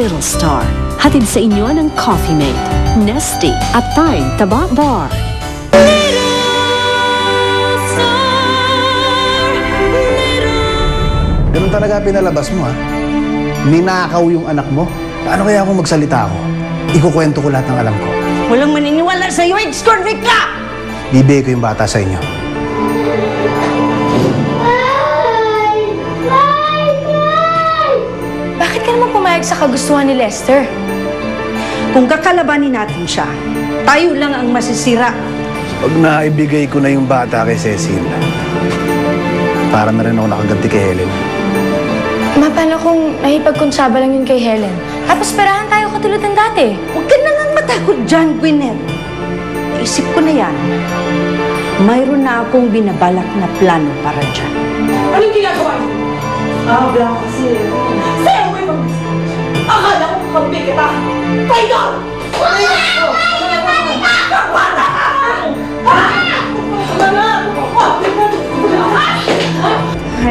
Little Star. Hatid sa inyo ng Coffee Mate, Nesty at Tide Taba Bar. Ganun talaga pinalabas mo, ha? Ninakaw yung anak mo? Paano kaya kung magsalita ako? Ikukwento ko lahat ng alam ko. Walang maniniwala sa'yo, ex-convict ka! Bibigay ko yung bata sa inyo. Bakit ka naman pumayag sa kagustuhan ni Lester? Kung kakalabanin natin siya, tayo lang ang masisira. Pag naibigay ko na yung bata kay Cecil, para na rin ako nakaganti kay Helen. Ma, paano kung mahipagkonsyaba lang yun kay Helen? Tapos perahan tayo katulad ng dati. Huwag ka na nga matakot dyan, Gwyneth. Isip ko na yan. Mayroon na akong binabalak na plano para dyan. Anong ginagawa niyo? Abla kasi. Sa'yo mo yung akala ko kambi kita. Traidor! Kakwala!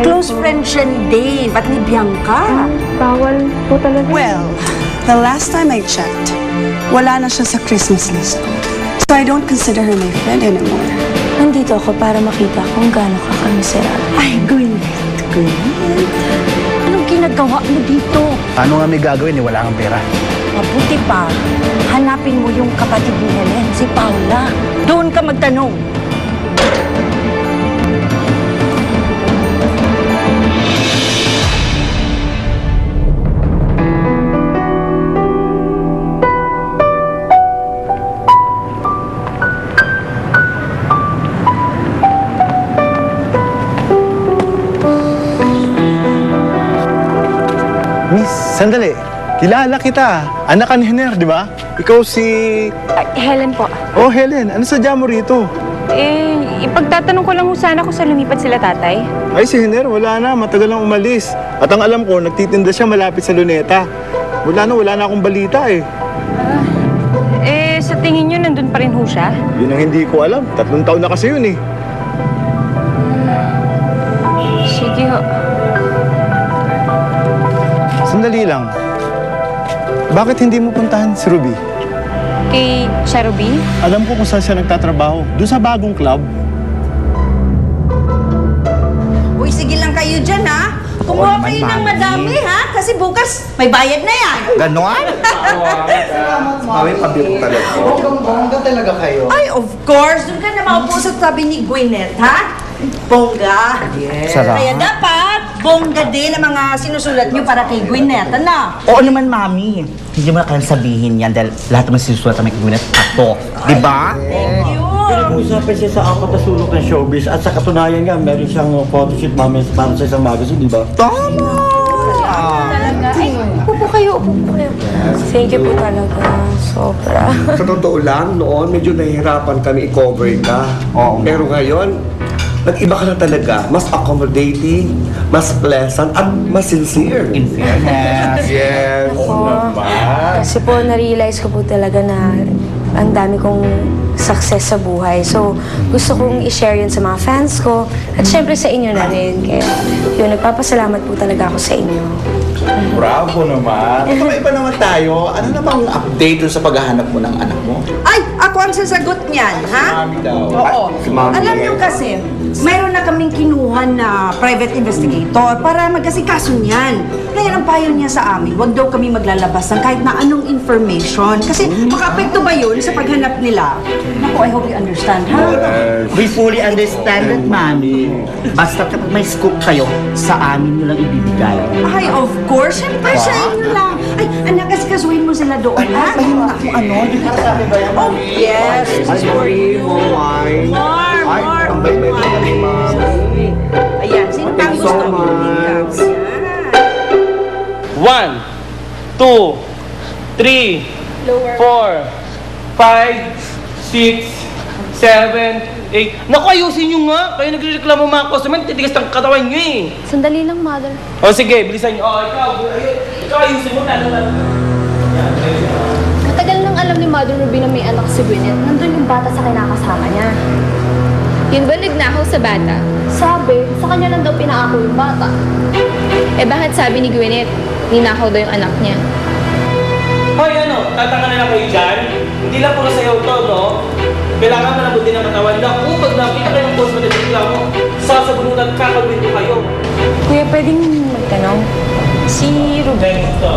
Close friend siya ni Dave at ni Bianca. Bawal po talaga. Well, the last time I checked, wala na siya sa Christmas list ko. So I don't consider her my friend anymore. Nandito ako para makita kung gaano ka kamiserable. Ay, Gwyneth. Anong ginagawa mo dito? Paano nga may gagawin wala kang pera? Mabuti pa, hanapin mo yung kapatid ni Helen, si Paula. Doon ka magtanong. Miss, sandali. Kilala kita. Anak ka ni Hiner, di ba? Ikaw si... Helen po. Oh, Helen. Ano sadya mo rito? Ipagtatanong ko lang kung sana kung saan lumipat sila tatay. Ay, si Hiner, wala na. Matagal lang umalis. At ang alam ko, nagtitinda siya malapit sa Luneta. Wala na akong balita eh. Sa tingin nyo, nandun pa rin ho siya? Yun ang hindi ko alam. 3 taon na kasi yun eh. Sige ho. Sandali lang. Bakit hindi mo puntahan si Ruby? Kay Ruby? Alam ko kung saan siya nagtatrabaho. Doon sa bagong club. Uy, sige lang kayo dyan, ha? Kumuha kayo ng madami, ha? Kasi bukas may bayad na yan. Ganon? Mami, pabiro talaga. Bongga talaga kayo. Ay, of course. Doon ka na maupo sa tabi ni Gwyneth, ha? Bongga. Yes. Sarap. Kaya dapat, bongga din ang mga sinusulat niyo para kay Gwyneth, ano? Oo naman, Mami. Hindi mo na kayang sabihin yan dahil lahat naman sinusulat na may Gwyneth ako. Di ba? Thank you. Pinag-uusapan siya sa apat na sulok ng showbiz at sa katunayan nga, meron siyang photoshoot Mami para sa isang magazine, di ba? Tama! Talaga. Ay, upo po kayo. Thank you po talaga. Sobra. Sa totoo lang, noon medyo nahihirapan kami i-cover ka. Oo. Pero ngayon, nag-iba ka na talaga. Mas accommodating, mas pleasant, at mas sincere. In fairness. Yes. Kasi po, na-realize ko po talaga na ang dami kong success sa buhay. So, gusto kong i-share yun sa mga fans ko at syempre sa inyo na rin. Kaya, yun, nagpapasalamat po talaga ako sa inyo. Bravo naman. Iba naman tayo. Ano namang update dun sa paghahanap mo ng anak mo? Ay, ako ang sasagot niyan, ha? Mami daw. Oo. Si Mami. Alam niyo kasi, mayroon na kaming kinuha na private investigator para magkasikaso niyan. Kaya ang payo niya sa amin, huwag daw kami maglalabas ng kahit na anong information. Kasi makaapekto ba yun sa paghanap nila? Naku, I hope you understand, ha? We fully understand that, Mami. Basta kapag may scoop kayo, sa amin nyo lang ibibigay. Ay, of course. Siyempre, sa inyo lang. Ay, anak, kasuhin mo sila doon, ha? Ayun na kung ano. Di ba sabi ba yan? Oh, yes. This is for you. wine. More. Mami. Ayan, sino pang Thank you gusto so mo? much. Ikaw. 1, 2, 3, 4, 5, 6, 7, 8. Naku, ayusin nyo nga. Kayo nagreklamo mga customer, titigas ng katawan nyo eh. Sandali lang, mother. O sige, bilisan nyo. O, ikaw ayusin mo. Matagal nang alam ni Mother Ruby na may anak si Gwyneth. Nandun yung bata sa kinakasama niya. Yun ba nagnakaw sa bata? Sabi, sa kanya lang daw pinangako yung bata. Eh bakit sabi ni Gwyneth, ninakaw daw yung anak niya? Hoy, ano, tatanga na lang kayo dyan. Hindi lang puro sayaw to, no? Kailangan malambot din ang katawan na pag nakita kayo ng boss mo na reklamo, sasabunutan at kakagwin ko kayo. Kuya, pwedeng magtanong? Si Ruben. Next to.